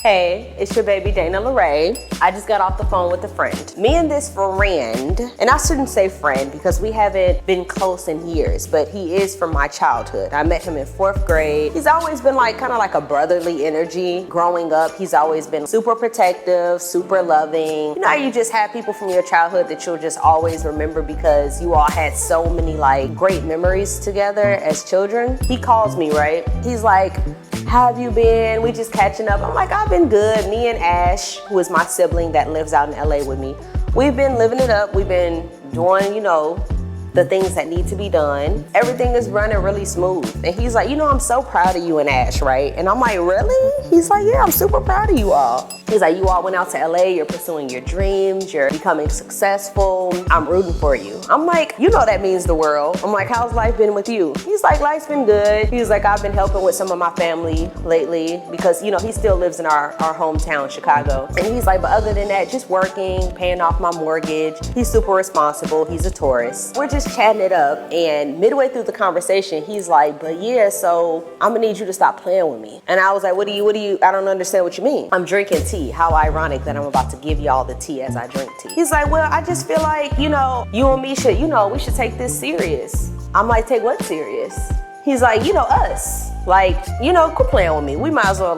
Hey, it's your baby Dana LaRae. I just got off the phone with a friend. Me and this friend, and I shouldn't say friend because we haven't been close in years, but he is from my childhood. I met him in 4th grade. He's always been kind of like a brotherly energy. Growing up, he's always been super protective, super loving. You know how you just have people from your childhood that you'll just always remember because you all had so many great memories together as children. He calls me, right? He's like, how have you been? We just catching up. I'm like, I've been good. Me and Ash, who is my sibling that lives out in LA with me, we've been living it up. We've been doing, the things that need to be done. Everything is running really smooth. And he's like, I'm so proud of you and Ash, right? And I'm like, really? He's like, yeah, I'm super proud of you all. He's like, you all went out to LA, you're pursuing your dreams, you're becoming successful. I'm rooting for you. I'm like, that means the world. I'm like, how's life been with you? He's like, life's been good. He's like, I've been helping with some of my family lately because, he still lives in our hometown, Chicago. And he's like, but other than that, just working, paying off my mortgage. He's super responsible. He's a Taurus. We're just chatting it up. And midway through the conversation, he's like, but yeah, so I'm gonna need you to stop playing with me. And I was like, what do you, I don't understand what you mean. I'm drinking tea. How ironic that I'm about to give y'all the tea as I drink tea. He's like, well, I just feel like, you and me should, we should take this serious. I'm like, take what serious? He's like, us. Quit playing with me. We might as well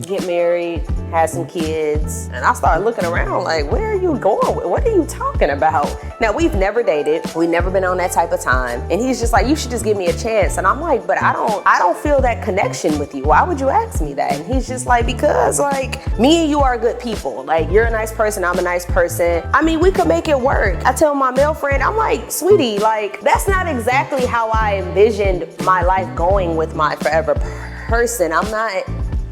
get married, have some kids. And I started looking around like, where are you going? What are you talking about? Now, we've never dated. We've never been on that type of time. And he's just like, you should just give me a chance. And I'm like, but I don't feel that connection with you. Why would you ask me that? And he's just like, because me and you are good people. You're a nice person, I'm a nice person. I mean, we could make it work. I tell my male friend, I'm like, sweetie, that's not exactly how I envisioned my life going with my forever person. I'm not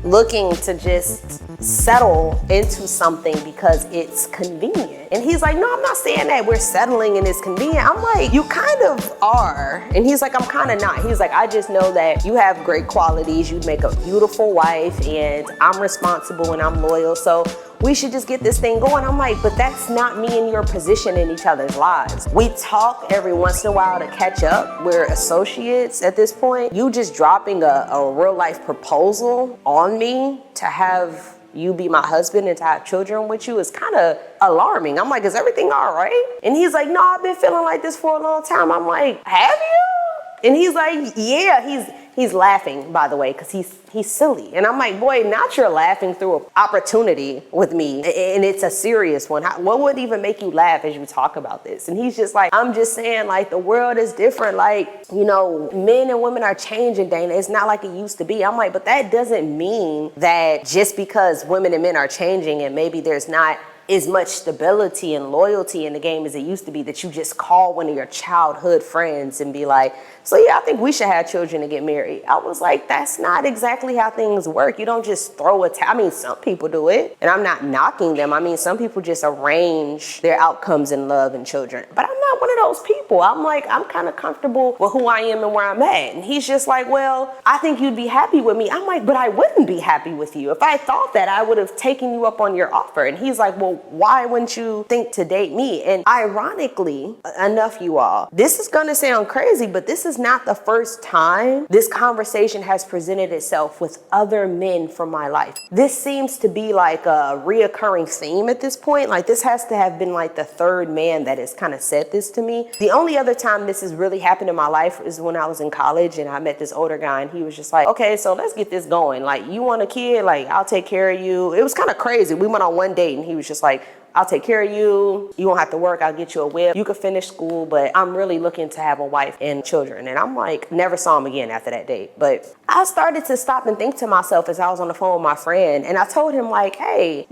looking to just settle into something because it's convenient. And he's like, no, I'm not saying that we're settling and it's convenient. I'm like, you kind of are. And he's like, I'm kind of not. He's like, I just know that you have great qualities. You make a beautiful wife and I'm responsible and I'm loyal. So we should just get this thing going. I'm like, but that's not me and your position in each other's lives. We talk every once in a while to catch up. We're associates at this point. You just dropping a real life proposal on me to have you be my husband and to have children with you is kind of alarming. I'm like, is everything all right? And he's like, no, I've been feeling like this for a long time. I'm like, have you? And he's like, yeah, he's laughing, by the way, because he's silly. And I'm like, boy, not you're laughing through an opportunity with me, and it's a serious one. What would even make you laugh as you talk about this? And he's just like, I'm just saying, the world is different. Men and women are changing, Dana. It's not like it used to be. I'm like, but that doesn't mean that just because women and men are changing and maybe there's not as much stability and loyalty in the game as it used to be, that you just call one of your childhood friends and be like, so yeah, I think we should have children and get married. I was like, that's not exactly how things work. You don't just throw I mean, some people do it, and I'm not knocking them. I mean, some people just arrange their outcomes in love and children. But I'm not one of those people. I'm like, I'm kind of comfortable with who I am and where I'm at. And he's just like, well, I think you'd be happy with me. I'm like, but I wouldn't be happy with you. If I thought that, I would have taken you up on your offer. And he's like, well, why wouldn't you think to date me? And ironically enough, you all, this is going to sound crazy, but this is not the first time this conversation has presented itself with other men from my life. This seems to be a reoccurring theme at this point. This has to have been the third man that has kind of said this to me. The only other time this has really happened in my life is when I was in college and I met this older guy and he was just like, okay, so let's get this going. You want a kid? I'll take care of you. It was kind of crazy. We went on one date and he was just like, I'll take care of you. You won't have to work. I'll get you a whip. You can finish school, but I'm really looking to have a wife and children. And I'm like, never saw him again after that date. But I started to stop and think to myself as I was on the phone with my friend. And I told him hey,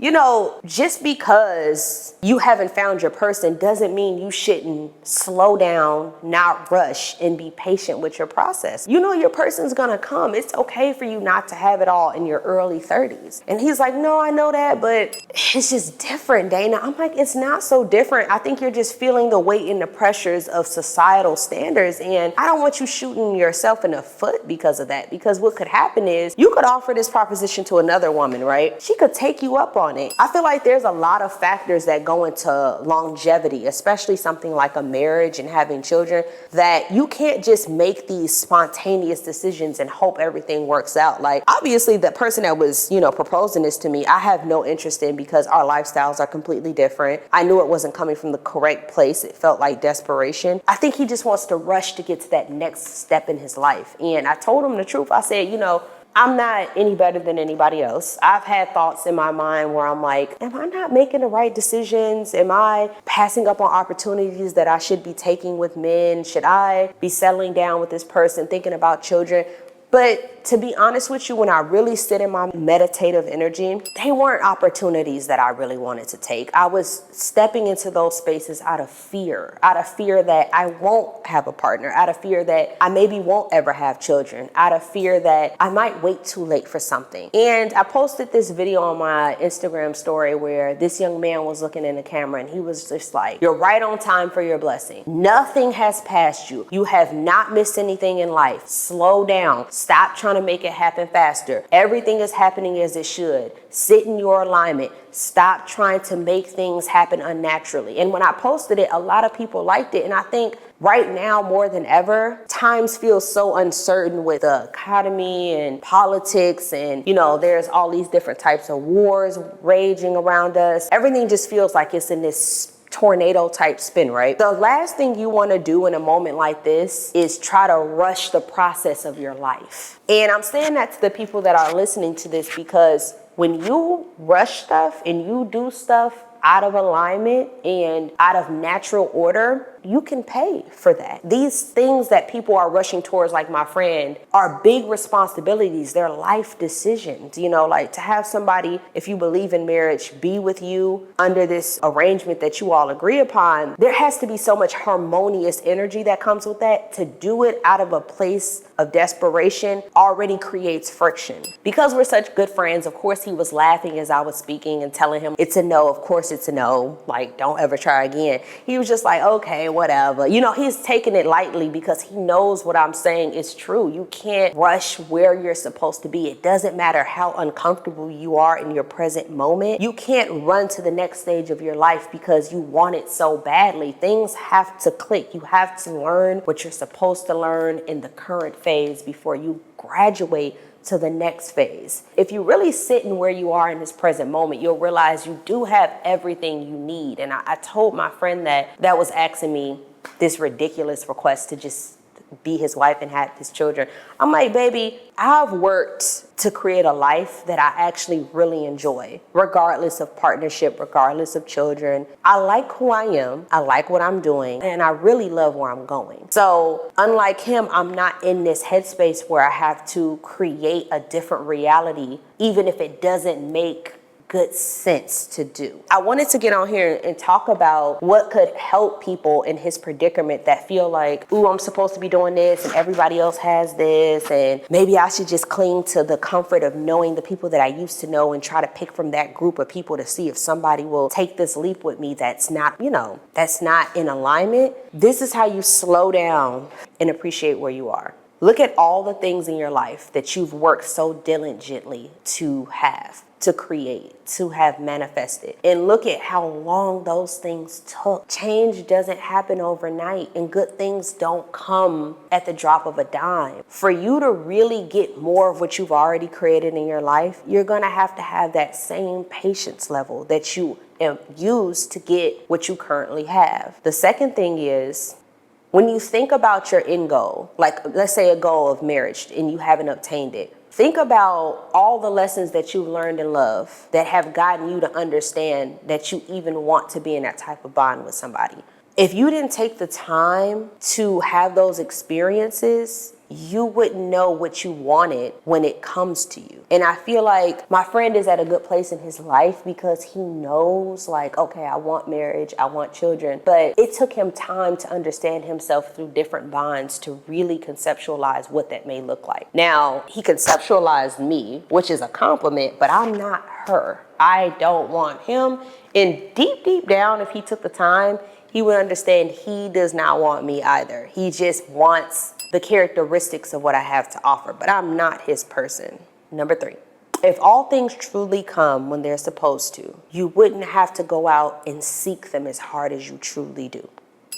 just because you haven't found your person doesn't mean you shouldn't slow down, not rush, and be patient with your process. Your person's gonna come. It's okay for you not to have it all in your early 30s. And he's like, no, I know that, but it's just different, Dana. And I'm like, it's not so different. I think you're just feeling the weight and the pressures of societal standards. And I don't want you shooting yourself in the foot because of that. Because what could happen is you could offer this proposition to another woman, right? She could take you up on it. I feel like there's a lot of factors that go into longevity, especially something like a marriage and having children, that you can't just make these spontaneous decisions and hope everything works out. Like, obviously the person that was, proposing this to me, I have no interest in, because our lifestyles are completely different. I knew it wasn't coming from the correct place. It felt like desperation. I think he just wants to rush to get to that next step in his life. And I told him the truth. I said, I'm not any better than anybody else. I've had thoughts in my mind where I'm like, am I not making the right decisions? Am I passing up on opportunities that I should be taking with men? Should I be settling down with this person, thinking about children? But to be honest with you, when I really sit in my meditative energy, they weren't opportunities that I really wanted to take. I was stepping into those spaces out of fear that I won't have a partner, out of fear that I maybe won't ever have children, out of fear that I might wait too late for something. And I posted this video on my Instagram story where this young man was looking in the camera and he was just like, you're right on time for your blessing. Nothing has passed you. You have not missed anything in life. Slow down. Stop trying to make it happen faster. Everything is happening as it should. Sit in your alignment. Stop trying to make things happen unnaturally. And when I posted it, a lot of people liked it. And I think right now, more than ever, times feel so uncertain with the economy and politics. And, there's all these different types of wars raging around us. Everything just feels like it's in this tornado type spin, right? The last thing you want to do in a moment like this is try to rush the process of your life. And I'm saying that to the people that are listening to this, because when you rush stuff and you do stuff out of alignment and out of natural order, you can pay for that. These things that people are rushing towards, like my friend, are big responsibilities. They're life decisions, like to have somebody, if you believe in marriage, be with you under this arrangement that you all agree upon. There has to be so much harmonious energy that comes with that. To do it out of a place of desperation already creates friction. Because we're such good friends, of course, he was laughing as I was speaking and telling him it's a no. Of course, it's a no. Like, don't ever try again. He was just like, okay, whatever. He's taking it lightly because he knows what I'm saying is true. You can't rush where you're supposed to be. It doesn't matter how uncomfortable you are in your present moment. You can't run to the next stage of your life because you want it so badly. Things have to click. You have to learn what you're supposed to learn in the current phase before you graduate to the next phase. If you really sit in where you are in this present moment, you'll realize you do have everything you need. And I told my friend that was asking me this ridiculous request to just be his wife and have his children. I'm like, baby, I've worked to create a life that I actually really enjoy, regardless of partnership, regardless of children. I like who I am. I like what I'm doing, and I really love where I'm going. So unlike him, I'm not in this headspace where I have to create a different reality, even if it doesn't make good sense to do. I wanted to get on here and talk about what could help people in his predicament that feel like, ooh, I'm supposed to be doing this and everybody else has this, and maybe I should just cling to the comfort of knowing the people that I used to know and try to pick from that group of people to see if somebody will take this leap with me that's not, that's not in alignment. This is how you slow down and appreciate where you are. Look at all the things in your life that you've worked so diligently to have, to create, to have manifested. And look at how long those things took. Change doesn't happen overnight, and good things don't come at the drop of a dime. For you to really get more of what you've already created in your life, you're gonna have to have that same patience level that you use to get what you currently have. The second thing is, when you think about your end goal, like let's say a goal of marriage and you haven't obtained it, think about all the lessons that you've learned in love that have gotten you to understand that you even want to be in that type of bond with somebody. If you didn't take the time to have those experiences, you wouldn't know what you wanted when it comes to you. And I feel like my friend is at a good place in his life because he knows, like, okay, I want marriage, I want children. But it took him time to understand himself through different bonds to really conceptualize what that may look like. Now, he conceptualized me, which is a compliment, but I'm not her. I don't want him. And deep down, if he took the time, he would understand he does not want me either. He just wants the characteristics of what I have to offer, but I'm not his person. Number 3, if all things truly come when they're supposed to, you wouldn't have to go out and seek them as hard as you truly do.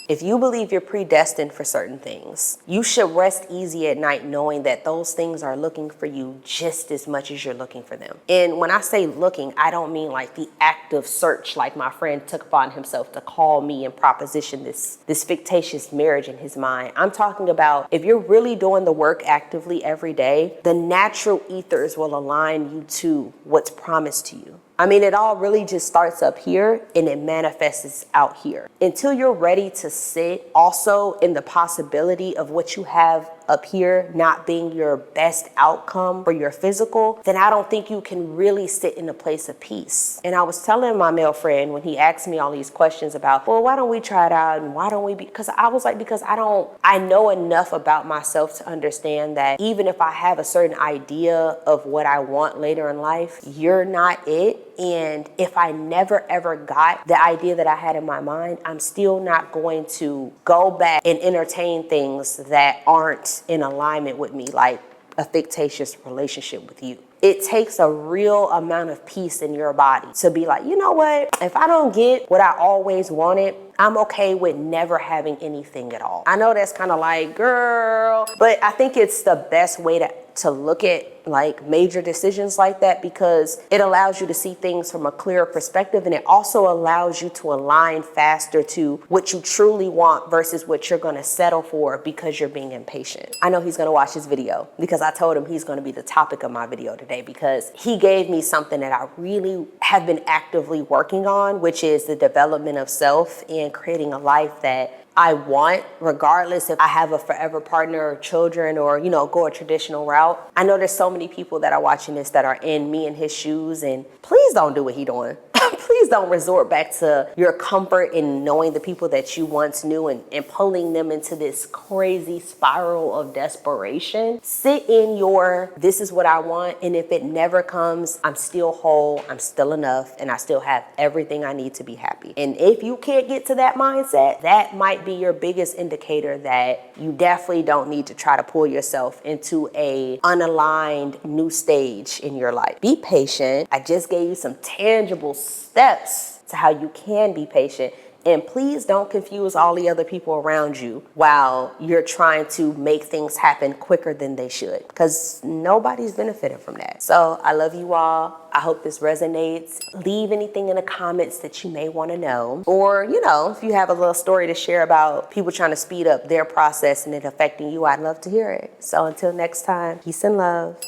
If you believe you're predestined for certain things, you should rest easy at night knowing that those things are looking for you just as much as you're looking for them. And when I say looking, I don't mean like the active search like my friend took upon himself to call me and proposition this fictitious marriage in his mind. I'm talking about if you're really doing the work actively every day, the natural ethers will align you to what's promised to you. I mean, it all really just starts up here and it manifests out here. Until you're ready to sit also in the possibility of what you have up here not being your best outcome for your physical, then I don't think you can really sit in a place of peace. And I was telling my male friend when he asked me all these questions about, well, why don't we try it out and why don't we be, because I was like, because I know enough about myself to understand that even if I have a certain idea of what I want later in life, you're not it. And if I never ever got the idea that I had in my mind, I'm still not going to go back and entertain things that aren't in alignment with me, like a fictitious relationship with you. It takes a real amount of peace in your body to be like, you know what? If I don't get what I always wanted, I'm okay with never having anything at all. I know that's kind of like, girl, but I think it's the best way to look at like major decisions like that, because it allows you to see things from a clearer perspective, and it also allows you to align faster to what you truly want versus what you're going to settle for because you're being impatient. I know he's going to watch this video because I told him he's going to be the topic of my video today, because he gave me something that I really have been actively working on, which is the development of self and creating a life that I want, regardless if I have a forever partner or children or, you know, go a traditional route. I know there's so many people that are watching this that are in me and his shoes, and please don't do what he doing. Please don't resort back to your comfort in knowing the people that you once knew and pulling them into this crazy spiral of desperation. Sit in your, this is what I want, and if it never comes, I'm still whole, I'm still enough, and I still have everything I need to be happy. And if you can't get to that mindset, that might be your biggest indicator that you definitely don't need to try to pull yourself into a unaligned new stage in your life. Be patient. I just gave you some tangible steps to how you can be patient. And please don't confuse all the other people around you while you're trying to make things happen quicker than they should, because nobody's benefiting from that. So I love you all. I hope this resonates. Leave anything in the comments that you may want to know. Or, you know, if you have a little story to share about people trying to speed up their process and it affecting you, I'd love to hear it. So until next time, peace and love.